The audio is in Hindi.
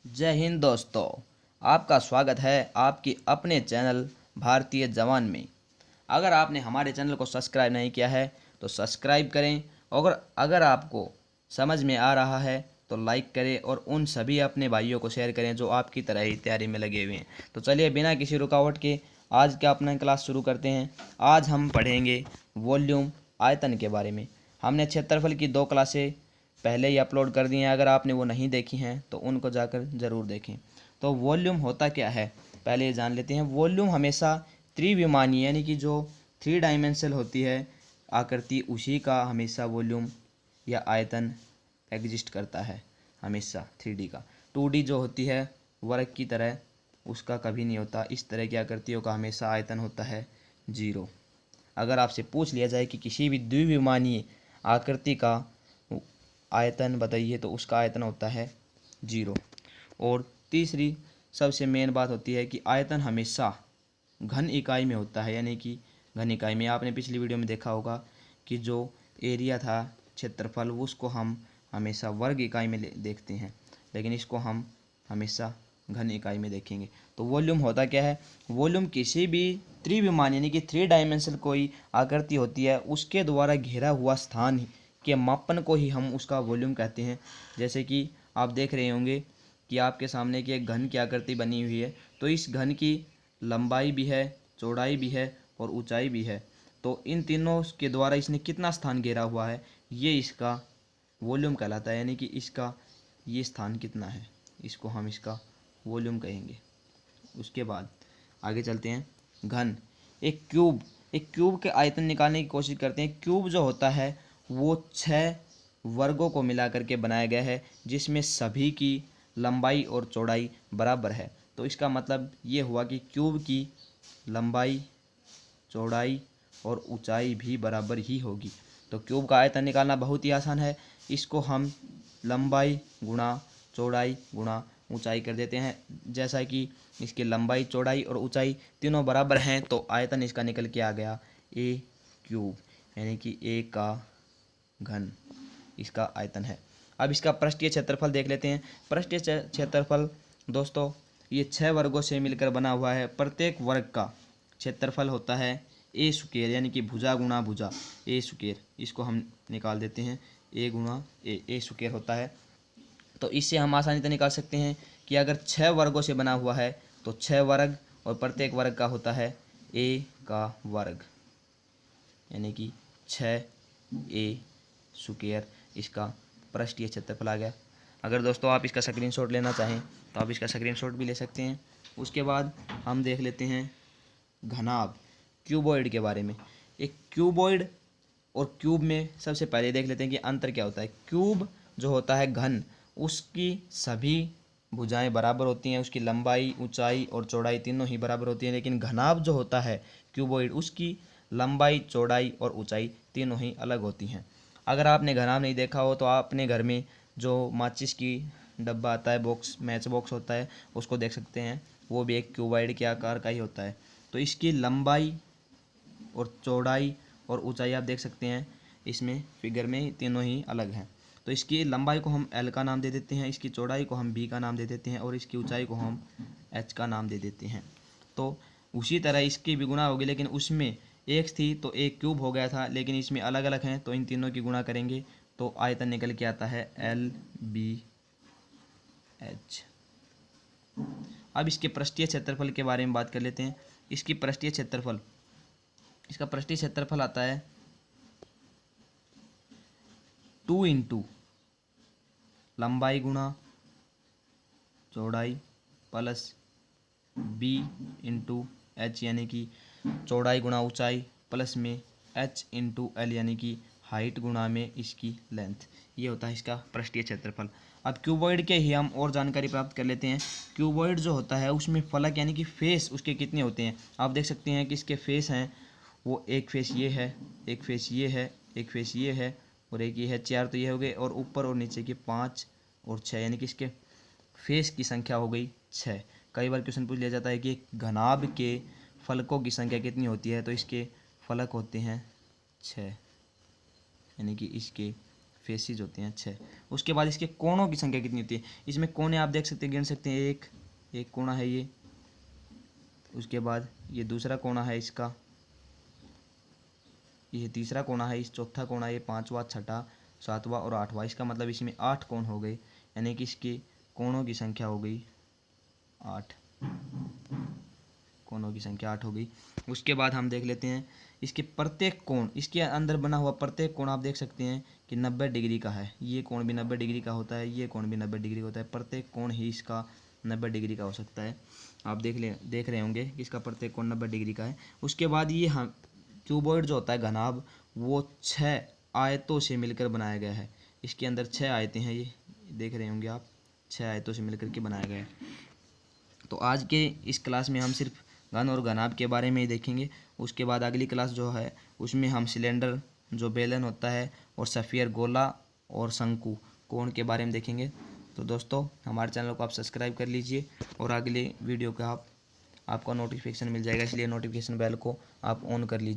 जय हिंद दोस्तों। आपका स्वागत है आपकी अपने चैनल भारतीय जवान में। अगर आपने हमारे चैनल को सब्सक्राइब नहीं किया है तो सब्सक्राइब करें, और अगर आपको समझ में आ रहा है तो लाइक करें और उन सभी अपने भाइयों को शेयर करें जो आपकी तरह ही तैयारी में लगे हुए हैं। तो चलिए बिना किसी रुकावट के आज का अपना क्लास शुरू करते हैं। आज हम पढ़ेंगे वॉल्यूम आयतन के बारे में। हमने क्षेत्रफल की 2 क्लासें पहले ही अपलोड कर दी हैं। अगर आपने वो नहीं देखी हैं तो उनको जाकर ज़रूर देखें। तो वॉल्यूम होता क्या है पहले ये जान लेते हैं। वॉल्यूम हमेशा त्रिविमानीय यानी कि जो 3 डायमेंशनल होती है आकृति, उसी का हमेशा वॉल्यूम या आयतन एग्जिस्ट करता है हमेशा। 3D का 2D जो होती है वर्ग की तरह, उसका कभी नहीं होता। इस तरह की आकृतियों का हमेशा आयतन होता है 0। अगर आपसे पूछ लिया जाए कि किसी भी द्विविमानीय आकृति का आयतन बताइए तो उसका आयतन होता है 0। और तीसरी सबसे मेन बात होती है कि आयतन हमेशा घन इकाई में होता है, यानी कि घन इकाई में। आपने पिछली वीडियो में देखा होगा कि जो एरिया था क्षेत्रफल, उसको हम हमेशा वर्ग इकाई में देखते हैं, लेकिन इसको हम हमेशा घन इकाई में देखेंगे। तो वॉल्यूम होता क्या है? वॉल्यूम किसी भी त्रिविमान यानी कि 3 डायमेंशनल कोई आकृति होती है, उसके द्वारा घेरा हुआ स्थान के मापन को ही हम उसका वॉल्यूम कहते हैं। जैसे कि आप देख रहे होंगे कि आपके सामने की एक घन की आकृति बनी हुई है, तो इस घन की लंबाई भी है, चौड़ाई भी है और ऊंचाई भी है। तो इन तीनों के द्वारा इसने कितना स्थान घेरा हुआ है, ये इसका वॉल्यूम कहलाता है। यानी कि इसका ये स्थान कितना है, इसको हम इसका वॉल्यूम कहेंगे। उसके बाद आगे चलते हैं। घन, एक क्यूब के आयतन निकालने की कोशिश करते हैं। क्यूब जो होता है वो 6 वर्गों को मिला करके बनाया गया है, जिसमें सभी की लंबाई और चौड़ाई बराबर है। तो इसका मतलब ये हुआ कि क्यूब की लंबाई, चौड़ाई और ऊंचाई भी बराबर ही होगी। तो क्यूब का आयतन निकालना बहुत ही आसान है। इसको हम लंबाई गुणा चौड़ाई गुणा ऊंचाई कर देते हैं। जैसा कि इसकी लंबाई, चौड़ाई और ऊंचाई तीनों बराबर हैं, तो आयतन इसका निकल के आ गया ए क्यूब, यानी कि ए का घन इसका आयतन है। अब इसका पृष्ठीय क्षेत्रफल देख लेते हैं। पृष्ठीय क्षेत्रफल दोस्तों ये 6 वर्गों से मिलकर बना हुआ है। प्रत्येक वर्ग का क्षेत्रफल होता है ए स्क्वायर, यानी कि भुजा गुणा भुजा ए स्क्वायर। इसको हम निकाल देते हैं, ए गुणा ए स्क्वायर होता है। तो इससे हम आसानी से निकाल सकते हैं कि अगर 6 वर्गों से बना हुआ है तो 6 वर्ग, और प्रत्येक वर्ग का होता है ए का वर्ग, यानी कि 6 ए स्क्वायर इसका पृष्ठीय क्षेत्रफल आ गया। अगर दोस्तों आप इसका स्क्रीनशॉट लेना चाहें तो आप इसका स्क्रीनशॉट भी ले सकते हैं। उसके बाद हम देख लेते हैं घनाभ, क्यूबॉइड के बारे में। एक क्यूबॉइड और क्यूब में सबसे पहले देख लेते हैं कि अंतर क्या होता है। क्यूब जो होता है घन, उसकी सभी भुजाएं बराबर होती हैं, उसकी लंबाई, ऊंचाई और चौड़ाई तीनों ही बराबर होती हैं। लेकिन घनाभ जो होता है क्यूबॉइड, उसकी लंबाई, चौड़ाई और ऊंचाई तीनों ही अलग होती हैं। अगर आपने घनाभ नहीं देखा हो तो आप अपने घर में जो माचिस की डब्बा आता है, बॉक्स, मैच बॉक्स होता है, उसको देख सकते हैं। वो भी एक क्यूबॉइड के आकार का ही होता है। तो इसकी लंबाई और चौड़ाई और ऊंचाई आप देख सकते हैं, इसमें फिगर में तीनों ही अलग हैं। तो इसकी लंबाई को हम एल का नाम दे देते हैं, इसकी चौड़ाई को हम बी का नाम दे देते हैं और इसकी ऊंचाई को हम एच का नाम दे देते हैं। तो उसी तरह इसकी भी गुणा होगी, लेकिन उसमें एक थी तो एक क्यूब हो गया था, लेकिन इसमें अलग अलग हैं, तो इन तीनों की गुणा करेंगे तो आयतन निकल के आता है एल बी एच। अब इसके पृष्ठीय क्षेत्रफल के बारे में बात कर लेते हैं। इसका पृष्ठीय क्षेत्रफल आता है 2 इंटू लंबाई गुणा चौड़ाई प्लस बी इंटू एच, यानी कि चौड़ाई गुणा ऊंचाई प्लस में एच इंटू एल, यानी कि हाइट गुणा में इसकी लेंथ। ये होता है इसका पृष्ठीय क्षेत्रफल। अब क्यूबॉइड के ही हम और जानकारी प्राप्त कर लेते हैं। क्यूबॉइड जो होता है उसमें फलक यानी कि फेस उसके कितने होते हैं। आप देख सकते हैं कि इसके फेस हैं, वो एक फेस ये है, एक फेस ये है, एक फेस ये है और एक ये है। 4 तो ये हो गए, और ऊपर और नीचे के 5 और 6, यानी कि इसके फेस की संख्या हो गई 6। कई बार क्वेश्चन पूछ लिया जाता है कि घनाभ के फलकों की संख्या कितनी होती है, तो इसके फलक होते हैं 6, यानी कि इसके फेसिस होते हैं 6। उसके बाद इसके कोणों की संख्या कितनी होती है? इसमें कोने आप देख सकते हैं, गिन सकते हैं, एक कोना है ये, उसके बाद ये दूसरा कोना है इसका, ये तीसरा कोना है, इस चौथा कोना, ये पांचवा, छठा, सातवां और आठवां। इसका मतलब इसमें 8 कोण हो गए, यानी कि इसके कोणों की संख्या हो गई 8। कोणों की संख्या 8 हो गई। उसके बाद हम देख लेते हैं इसके प्रत्येक कोण, इसके अंदर बना हुआ प्रत्येक कोण आप देख सकते हैं कि 90 डिग्री का है। ये कोण भी 90 डिग्री का होता है, ये कोण भी 90 डिग्री का होता है। प्रत्येक कोण ही इसका 90 डिग्री का हो सकता है। आप देख रहे होंगे कि इसका प्रत्येक कोण 90 डिग्री का है। उसके बाद ये हम क्यूबॉइड जो होता है घनाभ, वो 6 आयतों से मिलकर बनाया गया है। इसके अंदर 6 आयतें हैं, ये देख रहे होंगे आप, 6 आयतों से मिलकर के बनाया गया है। तो आज के इस क्लास में हम सिर्फ घन और घनाभ के बारे में ही देखेंगे। उसके बाद अगली क्लास जो है उसमें हम सिलेंडर जो बेलन होता है और स्फीयर गोला और शंकु कोण के बारे में देखेंगे। तो दोस्तों हमारे चैनल को आप सब्सक्राइब कर लीजिए और अगले वीडियो का आपको नोटिफिकेशन मिल जाएगा, इसलिए नोटिफिकेशन बेल को आप ऑन कर लीजिए।